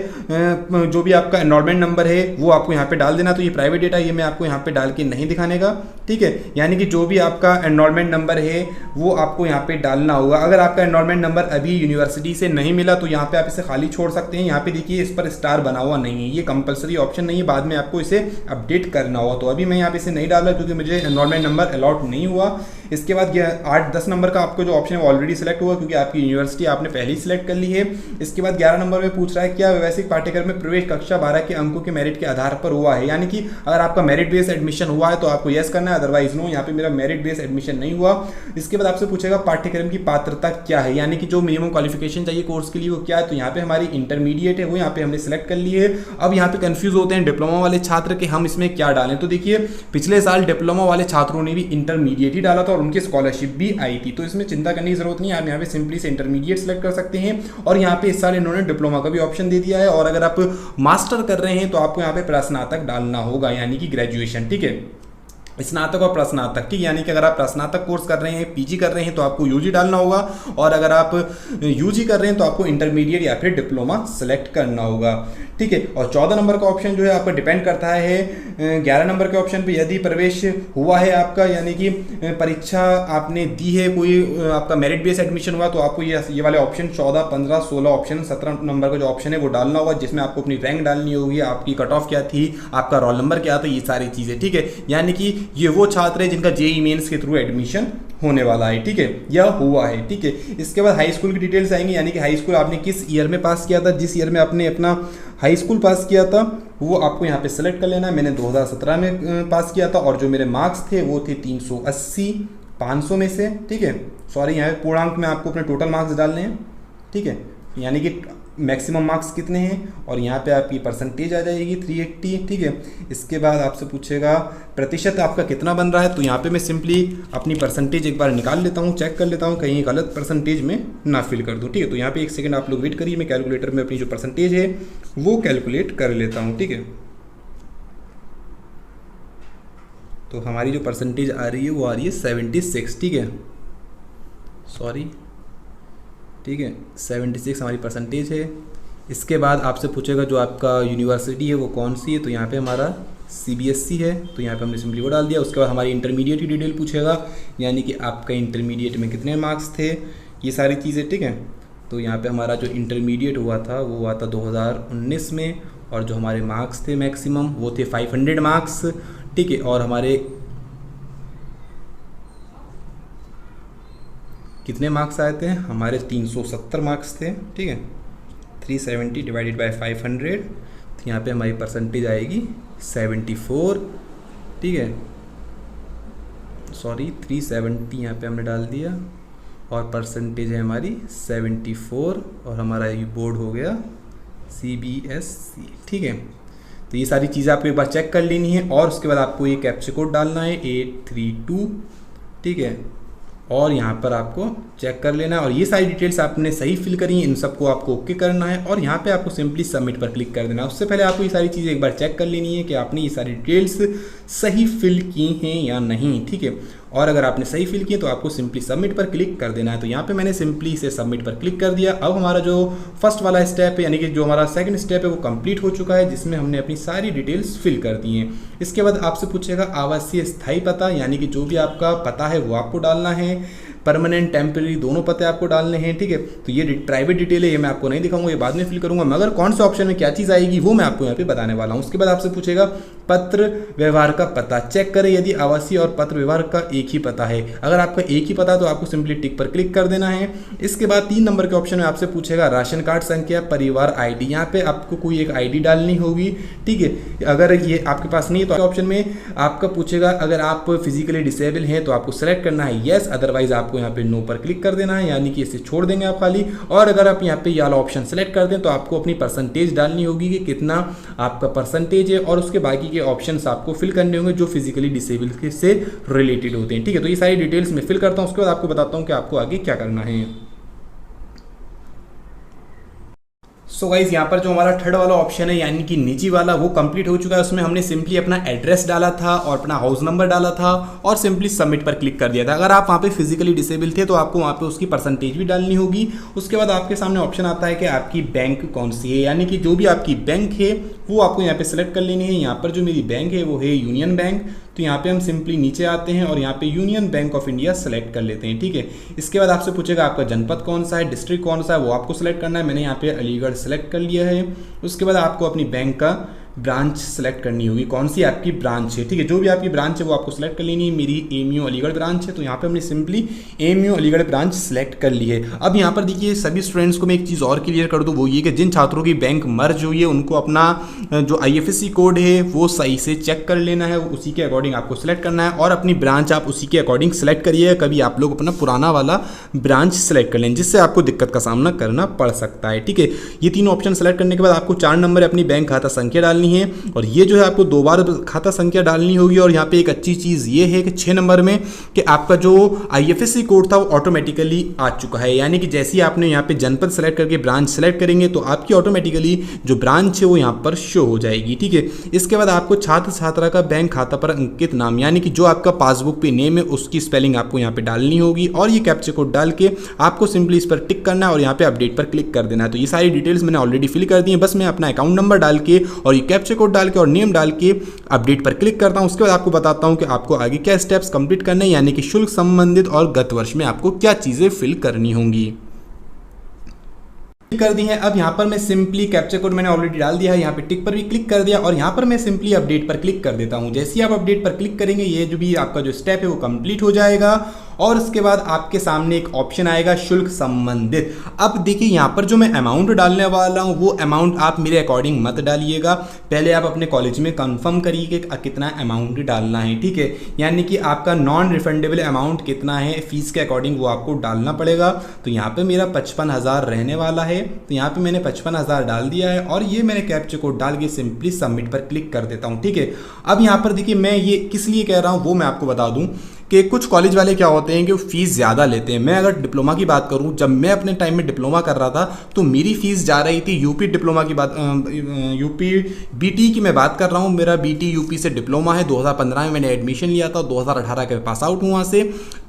जो भी आपका एनरोलमेंट नंबर है वो आपको यहाँ पे डाल देना। तो ये प्राइवेट डेटा ये मैं आपको यहाँ पे डाल के नहीं दिखाने का, ठीक है। यानी कि जो भी आपका एनरोलमेंट नंबर है वो आपको यहाँ पे डालना होगा। अगर आपका एनरोलमेंट नंबर अभी यूनिवर्सिटी से नहीं मिला तो यहाँ पे आप इसे खाली छोड़ सकते हैं। यहाँ पे देखिए इस पर स्टार बना हुआ नहीं है, ये कंपलसरी ऑप्शन नहीं है, बाद में आपको इसे अपडेट करना होगा। तो अभी मैं यहाँ पे इसे नहीं डाला क्योंकि मुझे एनरोलमेंट नंबर अलॉट नहीं हुआ। इसके बाद 8-10 नंबर का आपको जो ऑप्शन है ऑलरेडी सिलेक्ट हुआ क्योंकि आपकी यूनिवर्सिटी आपने पहले ही सिलेक्ट कर ली है। इसके बाद 11 नंबर में पूछ रहा है क्या व्यवसायिक पाठ्यक्रम में प्रवेश कक्षा 12 के अंकों के मेरिट के आधार पर हुआ है, यानी कि अगर आपका मेरिट बेस्ड एडमिशन हुआ है तो आपको यस करना है, अदरवाइज नो। यहाँ पे मेरा मेरिट बेस्ड एडमिशन नहीं हुआ। इसके बाद आपसे पूछेगा पाठ्यक्रम की पात्रता क्या है, यानी कि जो मिनिमम क्वालिफिकेशन चाहिए कोर्स के लिए वो क्या है। तो यहाँ पे हमारी इंटरमीडिएट है, वो यहाँ पे हमने सिलेक्ट कर ली है। अब यहाँ पे कंफ्यूज होते हैं डिप्लोमा वाले छात्र कि हम इसमें क्या डालें। तो देखिए पिछले साल डिप्लोमा वाले छात्रों ने भी इंटरमीडिएट ही डाला था और उनकी स्कॉलरशिप भी आई थी, तो इसमें चिंता करने की जरूरत नहीं है। आप यहाँ पे सिंपली से इंटरमीडिएट सेलेक्ट कर सकते हैं। और यहाँ पे इस साल इन्होंने डिप्लोमा का भी ऑप्शन दे दिया है। और अगर आप मास्टर कर रहे हैं तो आपको यहाँ पे प्रस्नातक डालना होगा, यानी कि ग्रेजुएशन, ठीक है। स्नातक और प्रस्नातक, ठीक, यानी कि अगर आप प्रस्नातक कोर्स कर रहे हैं, पीजी कर रहे हैं तो आपको यूजी डालना होगा। और अगर आप यूजी कर रहे हैं तो आपको इंटरमीडिएट या फिर डिप्लोमा सेलेक्ट करना होगा, ठीक है। और 14 नंबर का ऑप्शन जो है आपका डिपेंड करता है 11 नंबर के ऑप्शन पे। यदि प्रवेश हुआ है आपका, यानी कि परीक्षा आपने दी है, कोई आपका मेरिट बेस्ड एडमिशन हुआ, तो आपको ये वाले ऑप्शन 14, 15, 16 ऑप्शन 17 नंबर का जो ऑप्शन है वो डालना होगा, जिसमें आपको अपनी रैंक डालनी होगी, आपकी कट ऑफ क्या थी, आपका रोल नंबर क्या था, ये सारी चीज़ें, ठीक है। यानी कि ये वो छात्र है जिनका जेईई मेंस के थ्रू एडमिशन होने वाला है, ठीक है, या हुआ है, ठीक है। इसके बाद हाई स्कूल की डिटेल्स आएंगी, यानी कि हाई स्कूल आपने किस ईयर में पास किया था, जिस ईयर में आपने अपना हाई स्कूल पास किया था वो आपको यहाँ पे सेलेक्ट कर लेना है। मैंने 2017 में पास किया था और जो मेरे मार्क्स थे वो थे 380 500 में से, ठीक है। सॉरी, यहाँ पे पूर्णांक में आपको अपने टोटल मार्क्स डालने हैं, ठीक है, यानी कि मैक्सिमम मार्क्स कितने हैं। और यहाँ पे आपकी परसेंटेज आ जाएगी 380, ठीक है। इसके बाद आपसे पूछेगा प्रतिशत आपका कितना बन रहा है, तो यहाँ पे मैं सिंपली अपनी परसेंटेज एक बार निकाल लेता हूँ, चेक कर लेता हूँ कहीं गलत परसेंटेज में ना फिल कर दूँ, ठीक है। तो यहाँ पे 1 सेकंड आप लोग वेट करिए, मैं कैलकुलेटर में अपनी जो परसेंटेज है वो कैलकुलेट कर लेता हूँ, ठीक है। तो हमारी जो परसेंटेज आ रही है वो आ रही है 76, ठीक है, सॉरी, ठीक है, 76 हमारी परसेंटेज है। इसके बाद आपसे पूछेगा जो आपका यूनिवर्सिटी है वो कौन सी है, तो यहाँ पे हमारा CBSE है, तो यहाँ पे हमने सिंपली वो डाल दिया। उसके बाद हमारी इंटरमीडिएट की डिटेल पूछेगा, यानी कि आपका इंटरमीडिएट में कितने मार्क्स थे, ये सारी चीज़ें, ठीक है। तो यहाँ पे हमारा जो इंटरमीडिएट हुआ था वो हुआ था 2019 में, और जो हमारे मार्क्स थे मैक्सिमम वो थे 500 मार्क्स, ठीक है। और हमारे कितने मार्क्स आए थे, हमारे 370 मार्क्स थे, ठीक है। 370 डिवाइडेड बाय 500, तो यहाँ पे हमारी परसेंटेज आएगी 74, ठीक है, सॉरी 370 यहाँ पे हमने डाल दिया, और परसेंटेज है हमारी 74, और हमारा ये बोर्ड हो गया CBSE, ठीक है। तो ये सारी चीज़ें आपको एक बार चेक कर लेनी है और उसके बाद आपको ये कैप्चा कोड डालना है 832, ठीक है, और यहाँ पर आपको चेक कर लेना है और ये सारी डिटेल्स आपने सही फिल करी हैं, इन सबको आपको ओके करना है और यहाँ पे आपको सिंपली सबमिट पर क्लिक कर देना है। उससे पहले आपको ये सारी चीज़ें एक बार चेक कर लेनी है कि आपने ये सारी डिटेल्स सही फिल की हैं या नहीं, ठीक है। और अगर आपने सही फिल किए तो आपको सिंपली सबमिट पर क्लिक कर देना है। तो यहाँ पे मैंने सिंपली इसे सबमिट पर क्लिक कर दिया। अब हमारा जो फर्स्ट वाला स्टेप है, यानी कि जो हमारा सेकंड स्टेप है, वो कंप्लीट हो चुका है, जिसमें हमने अपनी सारी डिटेल्स फिल कर दी हैं। इसके बाद आपसे पूछेगा आवासीय स्थायी पता, यानी कि जो भी आपका पता है वो आपको डालना है, परमानेंट टेम्परेरी दोनों पते आपको डालने हैं, ठीक है। तो ये प्राइवेट डिटेल है, ये मैं आपको नहीं दिखाऊंगा, ये बाद में फिल करूंगा, मगर कौन से ऑप्शन में क्या चीज़ आएगी वो मैं आपको यहाँ पे बताने वाला हूँ। उसके बाद आपसे पूछेगा पत्र व्यवहार का पता, चेक करें यदि आवासीय और पत्र व्यवहार का एक ही पता है। अगर आपका एक ही पता है तो आपको सिंपली टिक पर क्लिक कर देना है। इसके बाद 3 नंबर के ऑप्शन में आपसे पूछेगा राशन कार्ड संख्या, परिवार ID, यहाँ पे आपको कोई एक ID डालनी होगी, ठीक है। अगर ये आपके पास नहीं है तो ऑप्शन में आपका पूछेगा अगर आप फिजिकली डिसेबल हैं तो आपको सेलेक्ट करना है येस, अदरवाइज आपको यहाँ पे नो पर क्लिक कर देना है, यानी कि इसे छोड़ देंगे आप खाली। और अगर आप यहाँ पे ये वाला ऑप्शन सेलेक्ट कर दें तो आपको अपनी परसेंटेज डालनी होगी कि कितना आपका परसेंटेज है और उसके बाकी के ऑप्शंस आपको फिल करने होंगे जो फिजिकली डिसेबल से रिलेटेड होते हैं, ठीक है। तो ये सारी डिटेल्स मैं फिल करता हूँ, उसके बाद आपको बताता हूँ कि आपको आगे क्या करना है। सो गाइज यहाँ पर जो हमारा थर्ड वाला ऑप्शन है यानी कि निजी वाला, वो कंप्लीट हो चुका है। उसमें हमने सिंपली अपना एड्रेस डाला था और अपना हाउस नंबर डाला था और सिंपली सबमिट पर क्लिक कर दिया था। अगर आप वहाँ पे फिजिकली डिसेबल थे तो आपको वहाँ पे उसकी परसेंटेज भी डालनी होगी। उसके बाद आपके सामने ऑप्शन आता है कि आपकी बैंक कौन सी है, यानी कि जो भी आपकी बैंक है वो आपको यहाँ पे सेलेक्ट कर लेनी है। यहाँ पर जो मेरी बैंक है वो है यूनियन बैंक, तो यहाँ पे हम सिंपली नीचे आते हैं और यहाँ पे union bank of India select कर लेते हैं, ठीक है। इसके बाद आपसे पूछेगा आपका जनपद कौन सा है, डिस्ट्रिक्ट कौन सा है, वो आपको सेलेक्ट करना है। मैंने यहाँ पे अलीगढ़ सेलेक्ट कर लिया है। उसके बाद आपको अपनी बैंक का ब्रांच सेलेक्ट करनी होगी, कौन सी आपकी ब्रांच है, ठीक है। जो भी आपकी ब्रांच है वो आपको सेलेक्ट कर लेनी है। मेरी AMU अलीगढ़ ब्रांच है, तो यहाँ पे हमने simply AMU Aligarh branch select कर ली है। अब यहाँ पर देखिए सभी स्टूडेंट्स को मैं एक चीज़ और क्लियर कर दूँ, वो ये कि जिन छात्रों की बैंक मर्ज हुई है उनको अपना जो IFSC कोड है वो सही से चेक कर लेना है, उसी के अकॉर्डिंग आपको सेलेक्ट करना है और अपनी ब्रांच आप उसी के अकॉर्डिंग सेलेक्ट करिए। कभी आप लोग अपना पुराना वाला ब्रांच सेलेक्ट कर लें, जिससे आपको दिक्कत का सामना करना पड़ सकता है, ठीक है। ये तीनों ऑप्शन सेलेक्ट करने के बाद आपको 4 नंबर अपनी बैंक खाता संख्या डालनी है और ये जो है आपको 2 बार खाता संख्या डालनी होगी। और यहाँ पे एक अच्छी चीज़ ये है कि 6 नंबर में कि आपका जो IFSC कोड था वो ऑटोमेटिकली आ चुका है, यानी कि जैसे ही आपने यहाँ पे जनपद सेलेक्ट करके ब्रांच सेलेक्ट करेंगे तो आपकी ऑटोमेटिकली जो ब्रांच है वो यहाँ पर शो हो जाएगी, ठीक है। इसके बाद आपको छात्र छात्रा का बैंक खाता पर अंकित नाम, यानी कि जो आपका पासबुक पे नेम है उसकी स्पेलिंग आपको यहाँ पे डालनी होगी और ये कैप्चा कोड डाल के आपको सिंपली इस पर टिक करना है और यहाँ पे अपडेट पर क्लिक कर देना है। तो ये सारी डिटेल्स मैंने ऑलरेडी फिल कर दी है, बस मैं अपना अकाउंट नंबर डाल के और ये कैप्चा कोड डाल के और नेम डाल के अपडेट पर क्लिक करता हूं। उसके बाद आपको बताता हूं कि आपको आगे क्या स्टेप्स कंप्लीट करने हैं, यानी कि शुल्क संबंधित और गत वर्ष में आपको क्या चीजें फिल करनी होंगी। कर दी है। अब यहाँ पर मैं सिंपली कैप्चा कोड मैंने ऑलरेडी डाल दिया है, यहाँ पे टिक पर भी क्लिक कर दिया और यहाँ पर मैं सिंपली अपडेट पर क्लिक कर देता हूँ। जैसे ही आप अपडेट पर क्लिक करेंगे ये जो भी आपका जो स्टेप है वो कंप्लीट हो जाएगा और उसके बाद आपके सामने एक ऑप्शन आएगा शुल्क संबंधित। अब देखिए यहाँ पर जो मैं अमाउंट डालने वाला हूँ वो अमाउंट आप मेरे अकॉर्डिंग मत डालिएगा, पहले आप अपने कॉलेज में कंफर्म करिए कि कितना अमाउंट डालना है, ठीक है। यानी कि आपका नॉन रिफंडेबल अमाउंट कितना है फीस के अकॉर्डिंग वो आपको डालना पड़ेगा। तो यहाँ पे मेरा 55,000 रहने वाला है, तो यहाँ पे मैंने 55,000 डाल दिया है और ये मैंने कैप्चा कोड डाल के सिंपली सबमिट पर क्लिक कर देता हूँ, ठीक है। अब यहाँ पर देखिए मैं ये किस लिए कह रहा हूँ वो मैं आपको बता दूँ कि कुछ कॉलेज वाले क्या होते हैं कि फीस ज़्यादा लेते हैं। मैं अगर डिप्लोमा की बात करूं, जब मैं अपने टाइम में डिप्लोमा कर रहा था तो मेरी फीस जा रही थी यूपी डिप्लोमा की बात यूपी BT की मैं बात कर रहा हूं। मेरा BT यूपी से डिप्लोमा है, 2015 में मैंने एडमिशन लिया था, 2018 के पास आउट हूँ वहाँ से।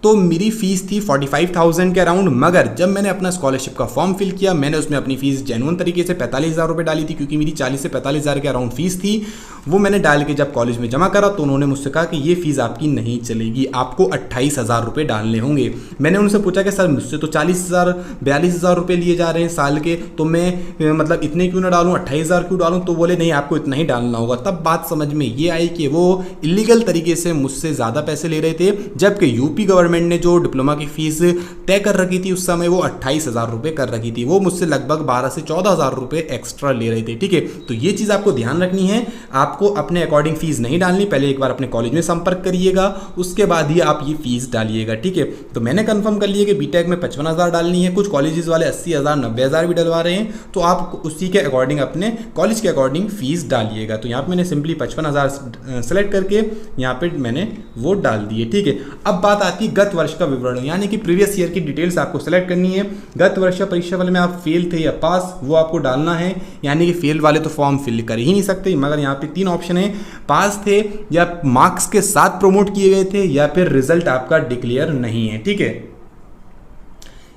तो मेरी फीस थी 45,000 के अराउंड, मगर जब मैंने अपना स्कॉलरशिप का फॉर्म फिल किया मैंने उसमें अपनी फीस जेन्युइन तरीके से 45,000 रुपये डाली थी, क्योंकि मेरी 40 से 45,000 के अराउंड फीस थी। वो मैंने डाल के जब कॉलेज में जमा करा तो उन्होंने मुझसे कहा कि ये फीस आपकी नहीं चलेगी, आपको 28,000 रुपये डालने होंगे। मैंने उनसे पूछा कि सर मुझसे तो 40,000 42,000 रुपये लिए जा रहे हैं साल के, तो मैं मतलब इतने क्यों ना डालूं, 28,000 क्यों डालूं? तो बोले नहीं आपको इतना ही डालना होगा। तब बात समझ में ये आई कि वो इलीगल तरीके से मुझसे ज़्यादा पैसे ले रहे थे, जबकि यूपी गवर्नमेंट गवर्नमेंट ने जो डिप्लोमा की फ़ीस तय कर रखी थी उस समय वो 28,000 रुपये कर रखी थी। वो मुझसे लगभग 12 से 14,000 रुपये एक्स्ट्रा ले रहे थे, ठीक है। तो ये चीज़ आपको ध्यान रखनी है, आपको अपने अकॉर्डिंग फ़ीस नहीं डालनी, पहले एक बार अपने कॉलेज में संपर्क करिएगा, उसके बाद ही आप ये फ़ीस डालिएगा, ठीक है। तो मैंने कंफर्म कर लिया कि बीटेक में 55,000 डालनी है, कुछ कॉलेजेस वाले 80,000 90,000 भी डलवा रहे हैं, तो आप उसी के अकॉर्डिंग अपने कॉलेज के अकॉर्डिंग फ़ीस डालिएगा। तो यहाँ पर मैंने सिंपली 55,000 सेलेक्ट करके यहाँ पे मैंने वो डाल दिए, ठीक है। अब बात आती है गत वर्ष का विवरण, यानी कि प्रीवियस ईयर की डिटेल्स आपको सेलेक्ट करनी है। गत वर्ष का परीक्षा वाले में आप फेल थे या पास, वो आपको डालना है, यानी कि फेल वाले तो फॉर्म फिल कर ही नहीं सकते, मगर यहाँ पे 3 ऑप्शन है, पास थे या मार्क्स के साथ प्रमोट किए गए थे या फिर रिजल्ट आपका डिक्लेयर नहीं है, ठीक है।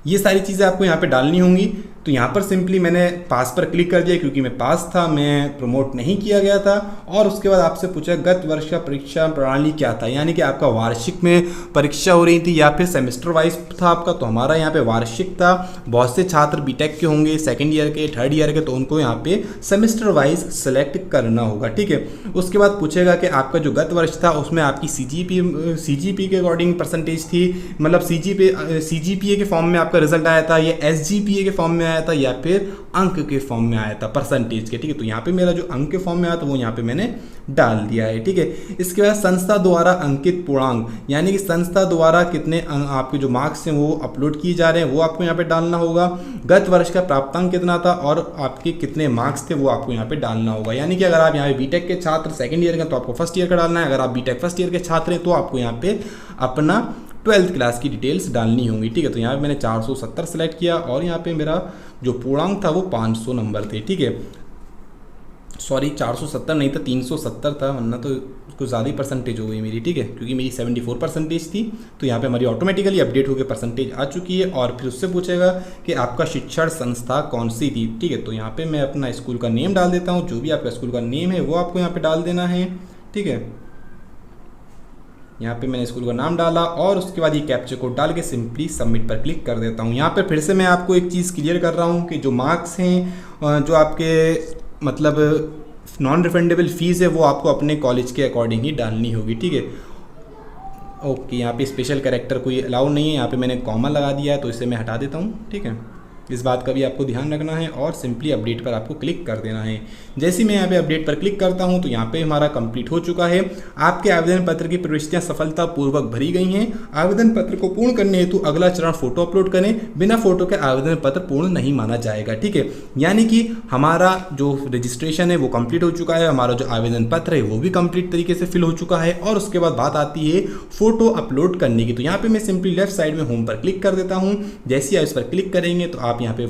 ये सारी चीज़ें आपको यहाँ पे डालनी होंगी। तो यहाँ पर सिंपली मैंने पास पर क्लिक कर दिया क्योंकि मैं पास था, मैं प्रमोट नहीं किया गया था। और उसके बाद आपसे पूछा गत वर्ष का परीक्षा प्रणाली क्या था, यानी कि आपका वार्षिक में परीक्षा हो रही थी या फिर सेमेस्टर वाइज था आपका। तो हमारा यहाँ पे वार्षिक था। बहुत से छात्र बीटेक के होंगे, सेकेंड ईयर के, थर्ड ईयर के, तो उनको यहाँ पे सेमेस्टर वाइज सेलेक्ट करना होगा, ठीक है। उसके बाद पूछेगा कि आपका जो गत वर्ष था उसमें आपकी सीजीपी के अकॉर्डिंग परसेंटेज थी, मतलब सीजीपीए के फॉर्म में आपका रिजल्ट आया था, या एसजीपीए के फॉर्म में आया था, या फिर अंक के फॉर्म में आया था परसेंटेज के, ठीक है। तो यहाँ पे मेरा जो अंक के फॉर्म में आया था वो यहाँ पे मैंने डाल दिया है, ठीक है। इसके बाद संस्था द्वारा अंकित पूर्णांक, यानी कि संस्था द्वारा कितने आपके जो मार्क्स हैं वो अपलोड किए जा रहे हैं वो आपको यहाँ पे डालना होगा। गत वर्ष का प्राप्तांक कितना था और आपके कितने मार्क्स थे वो आपको यहाँ पे डालना होगा। यानी कि अगर आप यहाँ पे बीटेक के छात्र सेकेंड ईयर के तो आपको फर्स्ट ईयर का डालना है, अगर आप बीटेक फर्स्ट ईयर के छात्र हैं तो आपको यहाँ पे अपना 12th क्लास की डिटेल्स डालनी होंगी, ठीक है। तो यहाँ पे मैंने 470 सेलेक्ट किया और यहाँ पे मेरा जो पूर्णांक था वो 500 नंबर थे, ठीक है। सॉरी 470 नहीं था, 370 था, वरना तो कुछ ज़्यादा ही परसेंटेज हो गई मेरी, ठीक है, क्योंकि मेरी 74 परसेंटेज थी। तो यहाँ पे हमारी ऑटोमेटिकली अपडेट होकर परसेंटेज आ चुकी है। और फिर उससे पूछेगा कि आपका शिक्षण संस्था कौन सी थी, ठीक है। तो यहाँ पे मैं अपना स्कूल का नेम डाल देता हूँ, जो भी आपका स्कूल का नेम है वो आपको यहाँ पे डाल देना है, ठीक है। यहाँ पे मैंने स्कूल का नाम डाला और उसके बाद ये कैप्चा कोड डाल के सिंपली सबमिट पर क्लिक कर देता हूँ। यहाँ पे फिर से मैं आपको एक चीज़ क्लियर कर रहा हूँ कि जो मार्क्स हैं, जो आपके मतलब नॉन रिफंडेबल फीस है वो आपको अपने कॉलेज के अकॉर्डिंग ही डालनी होगी, ठीक है। ओके, यहाँ पे स्पेशल कैरेक्टर कोई अलाउ नहीं है, यहाँ पे मैंने कॉमा लगा दिया है तो इसे मैं हटा देता हूँ, ठीक है। इस बात का भी आपको ध्यान रखना है और सिंपली अपडेट पर आपको क्लिक कर देना है। जैसे ही मैं यहाँ पे अपडेट पर क्लिक करता हूँ तो यहाँ पे हमारा कंप्लीट हो चुका है। आपके आवेदन पत्र की प्रविष्टियाँ सफलतापूर्वक भरी गई हैं। आवेदन पत्र को पूर्ण करने हेतु अगला चरण फोटो अपलोड करें, बिना फोटो के आवेदन पत्र पूर्ण नहीं माना जाएगा, ठीक है। यानी कि हमारा जो रजिस्ट्रेशन है वो कंप्लीट हो चुका है, हमारा जो आवेदन पत्र है वो भी कंप्लीट तरीके से फिल हो चुका है। और उसके बाद बात आती है फोटो अपलोड करने की। तो यहाँ पे मैं सिंपली लेफ्ट साइड में होम पर क्लिक कर देता हूँ। जैसे ही आप इस पर क्लिक करेंगे तो आप यहाँ पे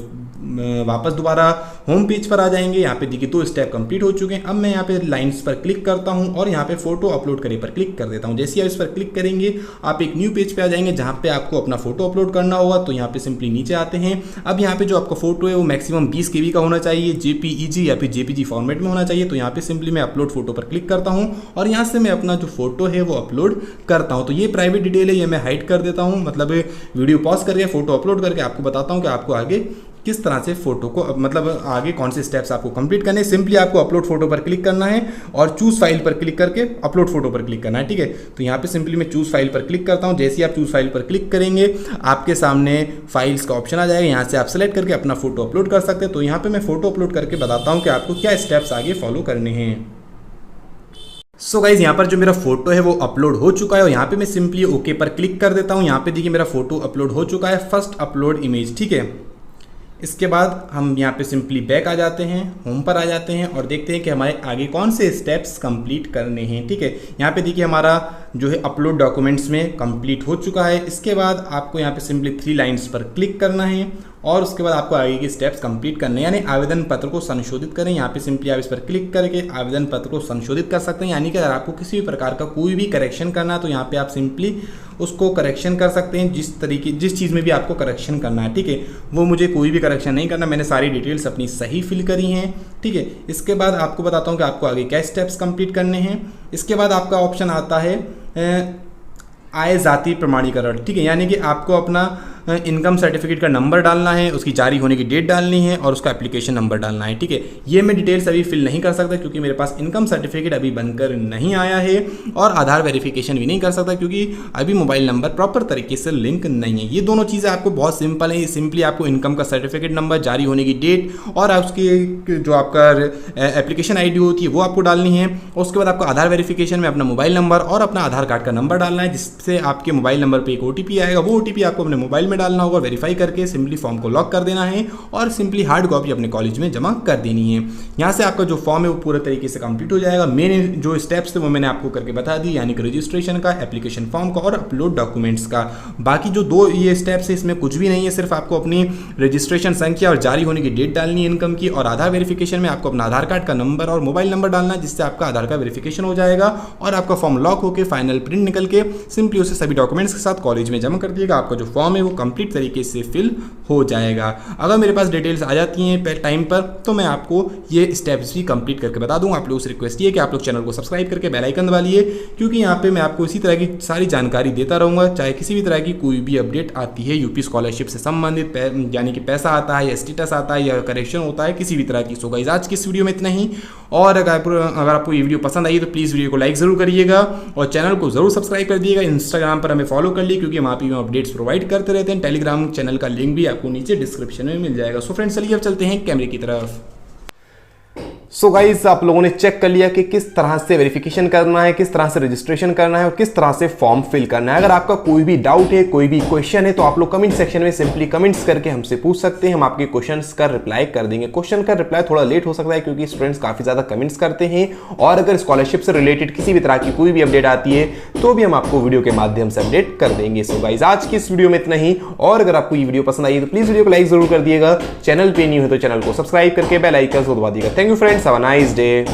वापस दोबारा होम पेज पर आ जाएंगे। यहाँ पे देखिए 2 स्टेप कंप्लीट हो चुके हैं। अब मैं यहाँ पे लाइंस पर क्लिक करता हूँ और यहाँ पे फोटो अपलोड करे पर क्लिक कर देता हूँ। जैसे ही आप इस पर क्लिक करेंगे आप एक न्यू पेज पे आ जाएंगे जहाँ पे आपको अपना फोटो अपलोड करना होगा। तो यहाँ पे सिंपली नीचे आते हैं। अब यहाँ पे जो आपका फोटो है वो मैक्सिमम 20 KB का होना चाहिए, JPEG या फिर JPG फॉर्मेट में होना चाहिए। तो यहाँ पे सिंपली मैं अपलोड फोटो पर क्लिक करता हूँ और यहाँ से मैं अपना जो फोटो है वो अपलोड करता हूँ। तो ये प्राइवेट डिटेल है, ये मैं हाइड कर देता हूँ, मतलब वीडियो पॉज करके फोटो अपलोड करके आपको बताता हूँ कि आपको आगे किस तरह से फोटो को मतलब आगे कौन से स्टेप्स आपको कंप्लीट करने हैं। सिंपली आपको अपलोड फोटो पर क्लिक करना है और चूज फाइल पर क्लिक करके अपलोड फोटो पर क्लिक करना है, ठीक है। तो यहाँ पे सिंपली मैं चूज फाइल पर क्लिक करता हूँ। जैसे ही आप चूज फाइल पर क्लिक करेंगे आपके सामने फाइल्स का ऑप्शन आ जाएगा। यहाँ से आप सेलेक्ट करके अपना फोटो अपलोड कर सकते हैं। तो यहाँ पे मैं फोटो अपलोड करके बताता हूँ कि आपको क्या स्टेप्स आगे फॉलो करने हैं। सो गाइज यहाँ पर जो मेरा फोटो है वो अपलोड हो चुका है और यहाँ पे मैं सिंपली ओके पर क्लिक कर देता हूँ। यहाँ पे देखिए मेरा फोटो अपलोड हो चुका है, फर्स्ट अपलोड इमेज, ठीक है। इसके बाद हम यहाँ पे सिंपली बैक आ जाते हैं, होम पर आ जाते हैं और देखते हैं कि हमारे आगे कौन से स्टेप्स कंप्लीट करने हैं, ठीक है। यहाँ पे देखिए हमारा जो है अपलोड डॉक्यूमेंट्स में कंप्लीट हो चुका है। इसके बाद आपको यहाँ पे सिंपली 3 लाइन्स पर क्लिक करना है और उसके बाद आपको आगे के स्टेप्स कंप्लीट करने हैं, यानी आवेदन पत्र को संशोधित करें। यहाँ पे सिंपली आप इस पर क्लिक करके आवेदन पत्र को संशोधित कर सकते हैं। यानी कि अगर आपको किसी भी प्रकार का कोई भी करेक्शन करना है तो यहाँ पे आप सिंपली उसको करेक्शन कर सकते हैं, जिस चीज़ में भी आपको करेक्शन करना है, ठीक है। वो मुझे कोई भी करेक्शन नहीं करना, मैंने सारी डिटेल्स अपनी सही फिल करी हैं, ठीक है। इसके बाद आपको बताता हूँ कि आपको आगे क्या स्टेप्स कंप्लीट करने हैं। इसके बाद आपका ऑप्शन आता है आय जाति प्रमाणीकरण, ठीक है। यानी कि आपको अपना इनकम सर्टिफिकेट का नंबर डालना है, उसकी जारी होने की डेट डालनी है और उसका एप्लीकेशन नंबर डालना है। ठीक है, ये मैं डिटेल्स अभी फिल नहीं कर सकता क्योंकि मेरे पास इनकम सर्टिफिकेट अभी बनकर नहीं आया है, और आधार वेरिफिकेशन भी नहीं कर सकता क्योंकि अभी मोबाइल नंबर प्रॉपर तरीके से लिंक नहीं है। ये दोनों चीज़ें आपको बहुत सिंपल है। सिंपली आपको इनकम का सर्टिफिकेट नंबर, जारी होने की डेट और उसकी जो आपका एप्लीकेशन आईडी होती है वो आपको डालनी है। और उसके बाद आपको आधार वेरिफिकेशन में अपना मोबाइल नंबर और अपना आधार कार्ड का नंबर डालना है, जिससे आपके मोबाइल नंबर पे एक ओटीपी आएगा। वो ओटीपी आपको अपने मोबाइल में डालना होगा, वेरीफाई करके सिंपली फॉर्म को लॉक कर देना है और सिंपली हार्ड कॉपी अपने कॉलेज में जमा कर देनी है। यहाँ से आपका जो फॉर्म है वो पूरे तरीके से कंप्लीट हो जाएगा। मेन जो स्टेप्स थे वो मैंने आपको करके बता दी, यानी कि रजिस्ट्रेशन का, एप्लीकेशन फॉर्म का और अपलोड डॉक्यूमेंट्स का। बाकी जो दो ये स्टेप्स है इसमें कुछ भी नहीं है, सिर्फ आपको अपनी रजिस्ट्रेशन संख्या और जारी होने की डेट डालनी है इनकम की, और आधार वेरिफिकेशन में आपको अपना आधार कार्ड का नंबर और मोबाइल नंबर डालना है, जिससे आपका आधार का वेरिफिकेशन हो जाएगा और आपका फॉर्म लॉक होकर फाइनल प्रिंट निकल के सिंपली उसे सभी डॉक्यूमेंट्स के साथ कॉलेज में जमा कर दिएगा। आपका जो फॉर्म है वो कंप्लीट तरीके से फिल हो जाएगा। अगर मेरे पास डिटेल्स आ जाती हैं टाइम पर तो मैं आपको ये स्टेप्स भी कंप्लीट करके बता दूंगा। आप लोगों से रिक्वेस्ट ये है कि आप लोग चैनल को सब्सक्राइब करके बेल आइकन दबा लिए, क्योंकि यहाँ पे मैं आपको इसी तरह की सारी जानकारी देता रहूँगा, चाहे किसी भी तरह की कोई भी अपडेट आती है यूपी स्कॉलरशिप से संबंधित, यानी कि पैसा आता है या स्टेटस आता है या करेक्शन होता है, किसी भी तरह की। सो गाइस आज की इस वीडियो में इतना ही, और अगर आपको ये वीडियो पसंद आई तो प्लीज़ वीडियो को लाइक ज़रूर करिएगा और चैनल को ज़रूर सब्सक्राइब कर दिएगा। इंस्टाग्राम पर हमें फॉलो कर लिए क्योंकि वहाँ पे हम अपडेट्स प्रोवाइड करते रहते हैं। टेलीग्राम चैनल का लिंक भी आपको नीचे डिस्क्रिप्शन में मिल जाएगा। सो फ्रेंड्स चलिए अब चलते हैं कैमरे की तरफ। सो गाइस आप लोगों ने चेक कर लिया कि किस तरह से वेरिफिकेशन करना है, किस तरह से रजिस्ट्रेशन करना है और किस तरह से फॉर्म फिल करना है। अगर आपका कोई भी डाउट है, कोई भी क्वेश्चन है, तो आप लोग कमेंट सेक्शन में सिंपली कमेंट्स करके हमसे पूछ सकते हैं। हम आपके क्वेश्चंस का रिप्लाई कर देंगे। क्वेश्चन का रिप्लाई थोड़ा लेट हो सकता है क्योंकि स्टूडेंट्स काफी ज्यादा कमेंट्स करते हैं, और अगर स्कॉलरशिप से रिलेटेड किसी भी तरह की कोई भी अपडेट आती है तो भी हम आपको वीडियो के माध्यम से अपडेट कर देंगे। सो गाइस आज की इस वीडियो में इतना ही, और अगर आपको ये वीडियो पसंद आई तो प्लीज वीडियो को लाइक जरूर कर दिएगा। चैनल पे न्यू है तो चैनल को सब्सक्राइब करके बेल आइकन को दबा दिएगा। Thank you friends, have a nice day.